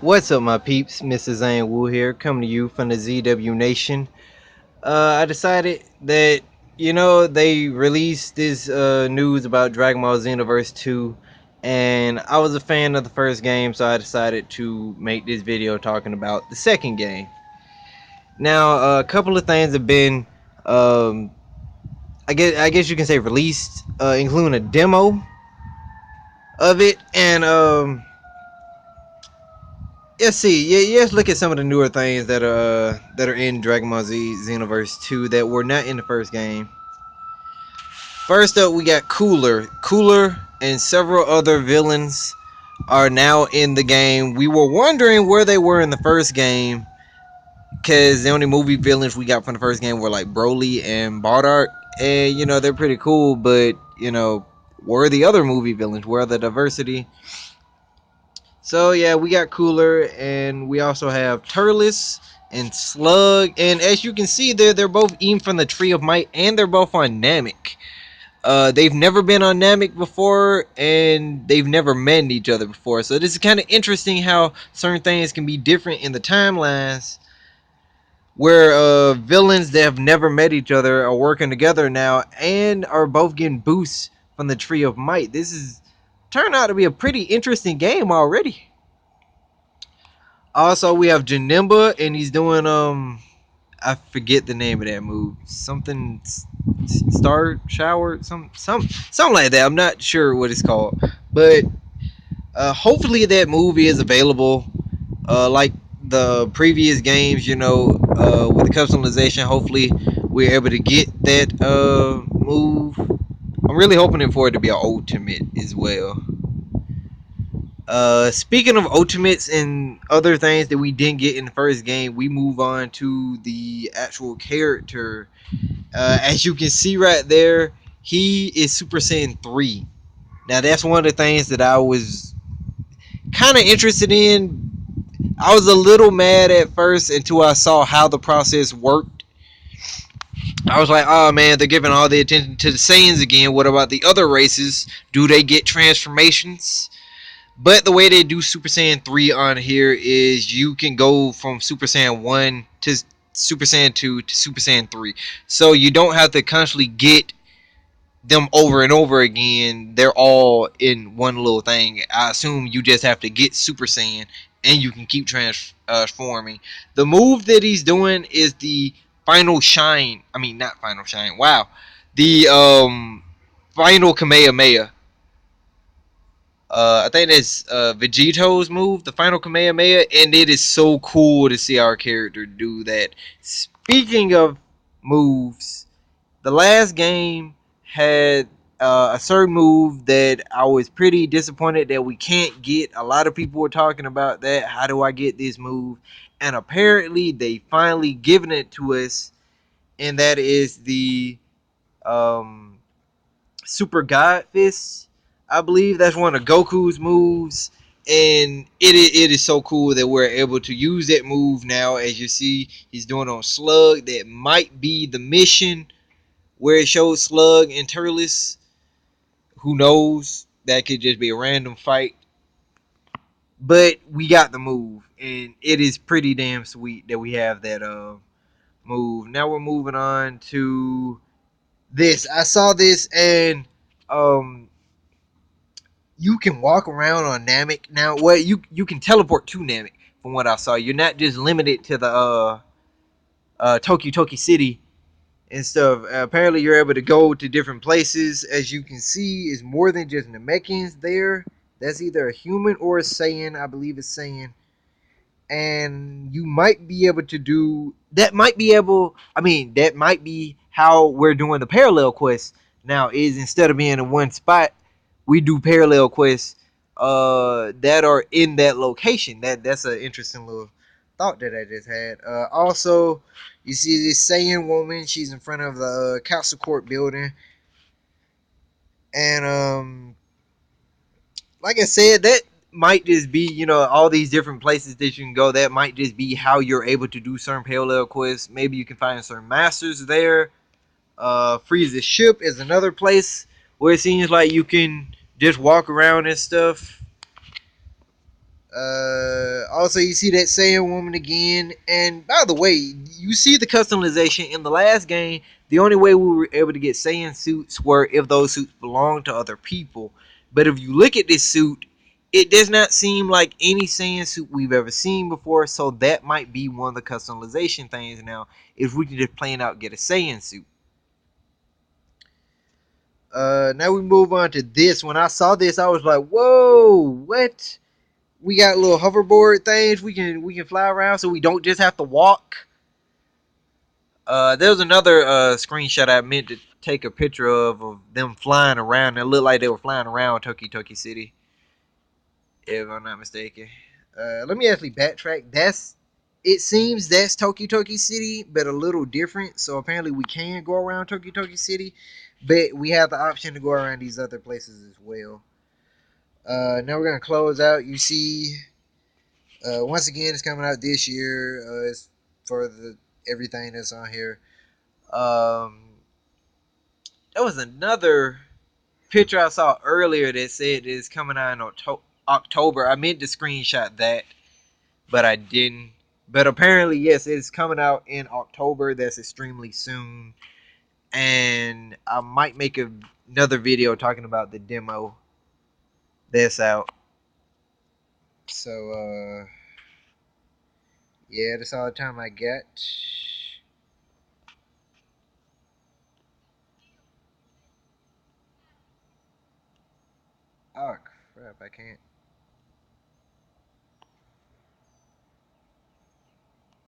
What's up, my peeps? Mrs. Zane Wu here, coming to you from the ZW Nation. I decided that, they released this news about Dragon Ball Xenoverse 2, and I was a fan of the first game, so I decided to make this video talking about the second game. Now, a couple of things have been, um, I guess you can say released, including a demo of it, and let's see. Yeah, let's look at some of the newer things that are in Dragon Ball Z Xenoverse 2 that were not in the first game. First up, we got Cooler. Cooler and several other villains are now in the game. We were wondering where they were in the first game because the only movie villains we got from the first game were like Broly and Bardock, and they're pretty cool. But where are the other movie villains? Where are the diversity? So yeah, we got Cooler, and we also have Turles and Slug. And as you can see, they're both eating from the Tree of Might, and they're both on Namek. They've never been on Namek before, and they've never met each other before. So this is kind of interesting how certain things can be different in the timelines, where villains that have never met each other are working together now, and are both getting boosts from the Tree of Might. This is turned out to be a pretty interesting game already. Also, we have Janimba, and he's doing I forget the name of that move. Something Star Shower, something like that. I'm not sure what it's called, but hopefully that movie is available. Like the previous games, with the customization. Hopefully, we're able to get that move. I'm really hoping for it to be an ultimate as well. Speaking of ultimates and other things that we didn't get in the first game, we move on to the actual character. As you can see right there, he is Super Saiyan 3. Now, that's one of the things that I was kind of interested in. I was a little mad at first until I saw how the process worked. I was like, oh man, they're giving all the attention to the Saiyans again. What about the other races? Do they get transformations? But the way they do Super Saiyan 3 on here is you can go from Super Saiyan 1 to Super Saiyan 2 to Super Saiyan 3. So you don't have to constantly get them over and over again. They're all in one little thing. I assume you just have to get Super Saiyan and you can keep transforming. The move that he's doing is the Final Shine. I mean, not Final Shine. Wow. The Final Kamehameha. I think that's Vegeto's move, the final Kamehameha, and it is so cool to see our character do that. Speaking of moves, the last game had a certain move that I was pretty disappointed that we can't get. A lot of people were talking about that. How do I get this move? And apparently, they finally given it to us, and that is the um, Super God Fist. I believe that's one of Goku's moves, and it is so cool that we're able to use that move now. As you see, he's doing on Slug. That might be the mission where it shows Slug and Turles. Who knows? That could just be a random fight. But we got the move, and it is pretty damn sweet that we have that move. Now we're moving on to this. I saw this, and um you can walk around on Namek now. Well, you can teleport to Namek from what I saw. You're not just limited to the Toki City and stuff. Apparently, you're able to go to different places. As you can see, is more than just Namekians there. That's either a human or a Saiyan. I believe it's Saiyan. And you might be able to do that. Might be able. I mean, that might be how we're doing the parallel quest now. Is instead of being in one spot, we do parallel quests that are in that location. That's an interesting little thought that I just had. Also, you see this Saiyan woman. She's in front of the council court building, and like I said, that might just be all these different places that you can go. That might just be how you're able to do certain parallel quests. Maybe you can find certain masters there. Frieza's ship is another place where it seems like you can just walk around and stuff. Also, you see that Saiyan woman again. And by the way, you see the customization in the last game. The only way we were able to get Saiyan suits were if those suits belonged to other people. But if you look at this suit, it does not seem like any Saiyan suit we've ever seen before. So that might be one of the customization things now. If we can just plain out get a Saiyan suit. Now we move on to this. When I saw this, I was like, "Whoa, what?" We got little hoverboard things we can fly around, so we don't just have to walk. There was another screenshot I meant to take a picture of them flying around. It looked like they were flying around Toki City, if I'm not mistaken. Let me actually backtrack. It seems that's Toki City, but a little different. So apparently we can go around Toki City, but we have the option to go around these other places as well. Now we're gonna close out. You see, once again, it's coming out this year. It's for the everything that's on here. Um, there was another picture I saw earlier that said it's coming out in October. I meant to screenshot that, but I didn't. But apparently, yes, it's coming out in October. That's extremely soon, and I might make another video talking about the demo that's out. So, yeah, that's all the time I got. Oh crap! I can't.